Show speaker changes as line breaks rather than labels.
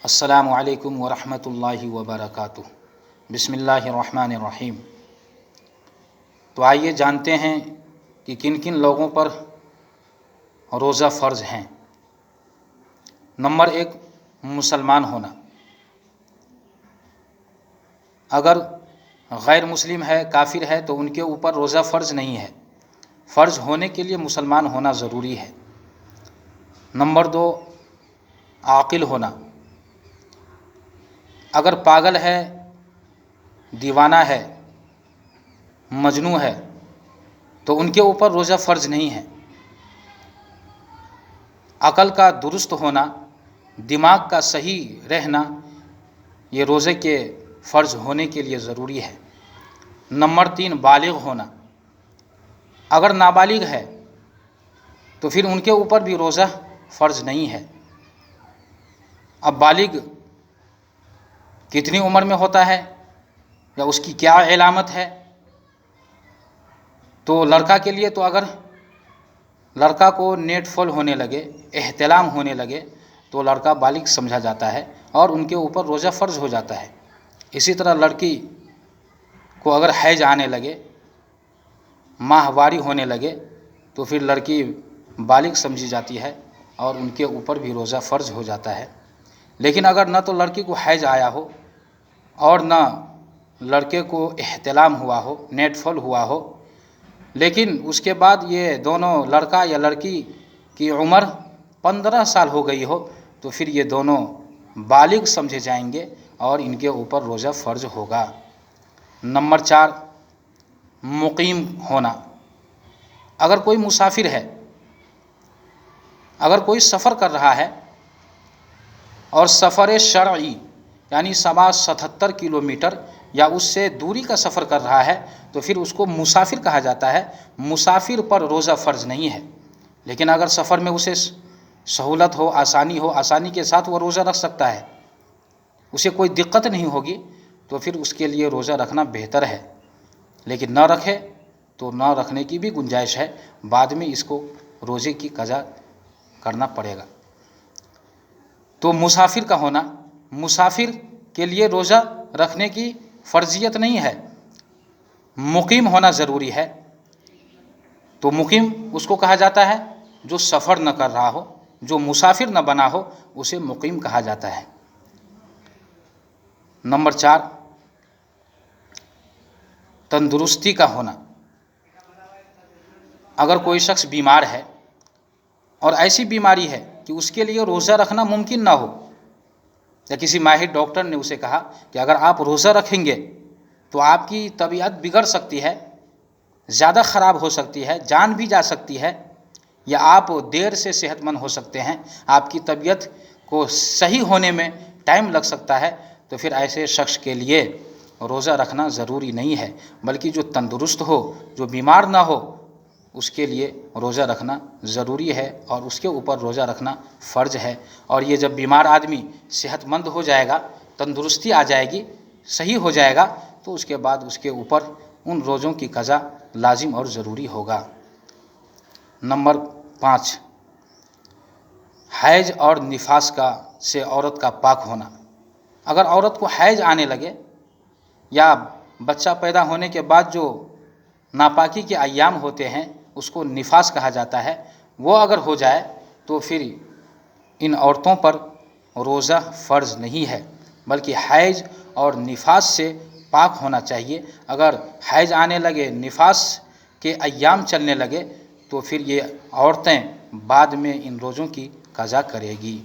السلام علیکم ورحمۃ اللہ وبرکاتہ۔ بسم اللہ الرحمن الرحیم۔ تو آئیے جانتے ہیں کہ کن کن لوگوں پر روزہ فرض ہیں۔ نمبر 1، مسلمان ہونا۔ اگر غیر مسلم ہے، کافر ہے، تو ان کے اوپر روزہ فرض نہیں ہے۔ فرض ہونے کے لیے مسلمان ہونا ضروری ہے۔ نمبر 2، عاقل ہونا۔ اگر پاگل ہے، دیوانہ ہے، مجنون ہے، تو ان کے اوپر روزہ فرض نہیں ہے۔ عقل کا درست ہونا، دماغ کا صحیح رہنا، یہ روزے کے فرض ہونے کے لیے ضروری ہے۔ نمبر 3، بالغ ہونا۔ اگر نابالغ ہے تو پھر ان کے اوپر بھی روزہ فرض نہیں ہے۔ اب بالغ کتنی عمر میں ہوتا ہے یا اس کی کیا علامت ہے؟ تو لڑکا کے لیے تو اگر لڑکا کو نیٹ فال ہونے لگے، احتلام ہونے لگے، تو لڑکا بالغ سمجھا جاتا ہے اور ان کے اوپر روزہ فرض ہو جاتا ہے۔ اسی طرح لڑکی کو اگر حیض آنے لگے، ماہواری ہونے لگے، تو پھر لڑکی بالغ سمجھی جاتی ہے اور ان کے اوپر بھی روزہ فرض ہو جاتا ہے۔ لیکن اگر نہ تو لڑکی کو حیض آیا ہو اور نہ لڑکے کو احتلام ہوا ہو، نیٹ فال ہوا ہو، لیکن اس کے بعد یہ دونوں لڑکا یا لڑکی کی عمر 15 سال ہو گئی ہو، تو پھر یہ دونوں بالغ سمجھے جائیں گے اور ان کے اوپر روزہ فرض ہوگا۔ نمبر 4، مقیم ہونا۔ اگر کوئی مسافر ہے، اگر کوئی سفر کر رہا ہے اور سفر شرعی یعنی 77 کلومیٹر یا اس سے دوری کا سفر کر رہا ہے، تو پھر اس کو مسافر کہا جاتا ہے۔ مسافر پر روزہ فرض نہیں ہے، لیکن اگر سفر میں اسے سہولت ہو، آسانی کے ساتھ وہ روزہ رکھ سکتا ہے، اسے کوئی دقت نہیں ہوگی، تو پھر اس کے لیے روزہ رکھنا بہتر ہے۔ لیکن نہ رکھے تو نہ رکھنے کی بھی گنجائش ہے، بعد میں اس کو روزے کی قضا کرنا پڑے گا۔ تو مسافر کا ہونا، مسافر کے لیے روزہ رکھنے کی فرضیت نہیں ہے، مقیم ہونا ضروری ہے۔ تو مقیم اس کو کہا جاتا ہے جو سفر نہ کر رہا ہو، جو مسافر نہ بنا ہو، اسے مقیم کہا جاتا ہے۔ نمبر 4، تندرستی کا ہونا۔ اگر کوئی شخص بیمار ہے اور ایسی بیماری ہے کہ اس کے لیے روزہ رکھنا ممکن نہ ہو، یا کسی ماہر ڈاکٹر نے اسے کہا کہ اگر آپ روزہ رکھیں گے تو آپ کی طبیعت بگڑ سکتی ہے، زیادہ خراب ہو سکتی ہے، جان بھی جا سکتی ہے، یا آپ دیر سے صحت مند ہو سکتے ہیں، آپ کی طبیعت کو صحیح ہونے میں ٹائم لگ سکتا ہے، تو پھر ایسے شخص کے لیے روزہ رکھنا ضروری نہیں ہے، بلکہ جو تندرست ہو، جو بیمار نہ ہو، اس کے لیے روزہ رکھنا ضروری ہے اور اس کے اوپر روزہ رکھنا فرض ہے۔ اور یہ جب بیمار آدمی صحت مند ہو جائے گا، تندرستی آ جائے گی، صحیح ہو جائے گا، تو اس کے بعد اس کے اوپر ان روزوں کی قضا لازم اور ضروری ہوگا۔ نمبر 5، حیض اور نفاس سے عورت کا پاک ہونا۔ اگر عورت کو حیض آنے لگے یا بچہ پیدا ہونے کے بعد جو ناپاکی کے ایام ہوتے ہیں، اس کو نفاس کہا جاتا ہے، وہ اگر ہو جائے تو پھر ان عورتوں پر روزہ فرض نہیں ہے، بلکہ حیض اور نفاس سے پاک ہونا چاہیے۔ اگر حیض آنے لگے، نفاس کے ایام چلنے لگے، تو پھر یہ عورتیں بعد میں ان روزوں کی قضا کرے گی۔